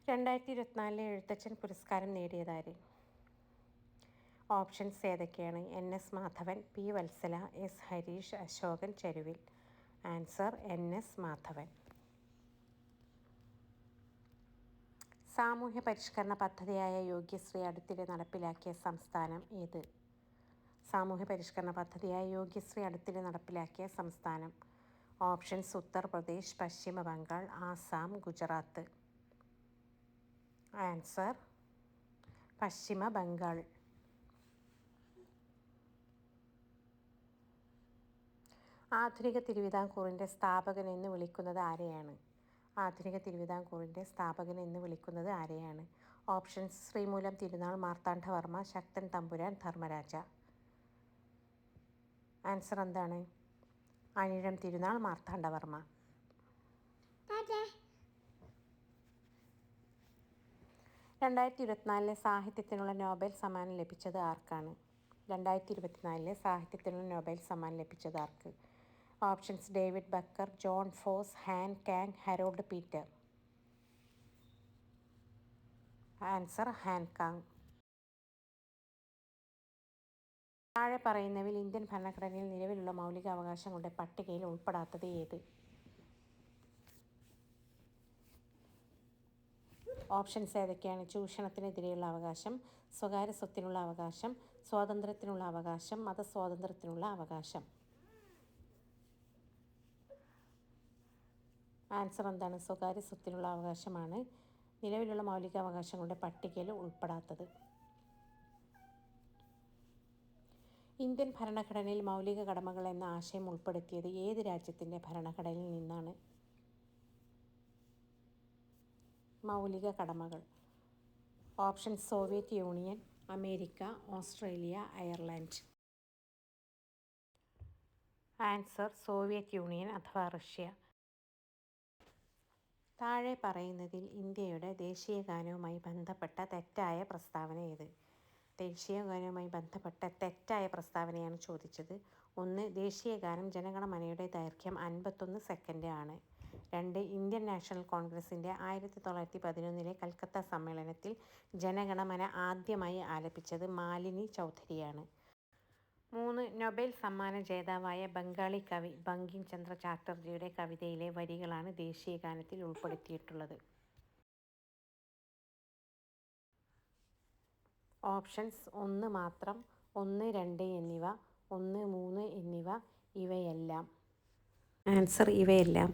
2024 എഴുത്തച്ഛൻ പുരസ്കാരം നേടിയതാര്? ഓപ്ഷൻസ് ഏതൊക്കെയാണ്? NS Madhavan, P Valsala, S Harish, Ashokan Cheruvil. Answer NS Madhavan. സാമൂഹ്യ പരിഷ്കരണ പദ്ധതിയായ യോഗ്യശ്രീ അടുത്തിടെ നടപ്പിലാക്കിയ സംസ്ഥാനം ഏത്? സാമൂഹ്യ പരിഷ്കരണ പദ്ധതിയായ യോഗ്യശ്രീ അടുത്തിടെ നടപ്പിലാക്കിയ സംസ്ഥാനം. ഓപ്ഷൻസ് ഉത്തർപ്രദേശ്, പശ്ചിമ ബംഗാൾ, ആസാം, ഗുജറാത്ത്. ആൻസർ പശ്ചിമ ബംഗാൾ. ആധുനിക തിരുവിതാംകൂറിൻ്റെ സ്ഥാപകൻ എന്ന് വിളിക്കുന്നത് ആരെയാണ്? ആധുനിക തിരുവിതാംകൂറിൻ്റെ സ്ഥാപകൻ എന്ന് വിളിക്കുന്നത് ആരെയാണ്? ഓപ്ഷൻസ് ശ്രീമൂലം തിരുനാൾ മാർത്താണ്ഡവർമ്മ, ശക്തൻ തമ്പുരാൻ, ധർമ്മരാജ. ആൻസർ എന്താണ്? അനിഴം തിരുനാൾ മാർത്താണ്ഡവർമ്മ. 2024 സാഹിത്യത്തിനുള്ള നോബൽ സമ്മാനം ലഭിച്ചത് ആർക്കാണ്? 2024 സാഹിത്യത്തിനുള്ള നോബൽ സമ്മാനം ലഭിച്ചത് ആർക്ക്? Options David Bakker, Jon Fosse, Han Kang, Harold Peter. Answer Han Kang. താഴെ പറയുന്നവയിൽ ഇന്ത്യൻ ഭരണഘടനയിൽ നിലവിലുള്ള മൗലികാവകാശങ്ങളുടെ പട്ടികയിൽ ഉൾപ്പെടാത്തത് ഏത്? ഓപ്ഷൻസ് ഏതൊക്കെയാണ്? ചൂഷണത്തിനെതിരെയുള്ള അവകാശം, സ്വകാര്യ സ്വത്തിനുള്ള അവകാശം, സ്വാതന്ത്ര്യത്തിനുള്ള അവകാശം, മതസ്വാതന്ത്ര്യത്തിനുള്ള അവകാശം. ആൻസർ എന്താണ്? സ്വകാര്യ സ്വത്തിനുള്ള അവകാശമാണ് നിലവിലുള്ള മൗലികാവകാശങ്ങളുടെ പട്ടികയിൽ ഉൾപ്പെടാത്തത്. ഇന്ത്യൻ ഭരണഘടനയിൽ മൗലിക കടമകൾ എന്ന ആശയം ഉൾപ്പെടുത്തിയത് ഏത് രാജ്യത്തിൻ്റെ ഭരണഘടനയിൽ നിന്നാണ്? മൗലിക കടമകൾ. Option Soviet union, America, Australia, Ireland. Answer Soviet union അഥവാ റഷ്യ. താഴെ പറയുന്നതിൽ ഇന്ത്യയുടെ ദേശീയഗാനവുമായി ബന്ധപ്പെട്ട തെറ്റായ പ്രസ്താവന ഏത്? ദേശീയഗാനവുമായി ബന്ധപ്പെട്ട തെറ്റായ പ്രസ്താവനയാണ് ചോദിച്ചത്. 1. ദേശീയഗാനം ജനഗണമനയുടെ ദൈർഘ്യം 51 സെക്കൻഡ് ആണ്. 2. ഇന്ത്യൻ നാഷണൽ കോൺഗ്രസിൻ്റെ 1911 കൽക്കത്ത സമ്മേളനത്തിൽ ജനഗണമന ആദ്യമായി ആലപിച്ചത് മാലിനി ചൗധരിയാണ്. 3. നൊബേൽ സമ്മാന ജേതാവായ ബംഗാളി കവി ബങ്കിം ചന്ദ്ര ചാറ്റർജിയുടെ കവിതയിലെ വരികളാണ് ദേശീയഗാനത്തിൽ ഉൾപ്പെടുത്തിയിട്ടുള്ളത്. ഓപ്ഷൻസ് 1 മാത്രം, 1, 2 എന്നിവ, 1, 3 എന്നിവ, ഇവയെല്ലാം. ആൻസർ ഇവയെല്ലാം.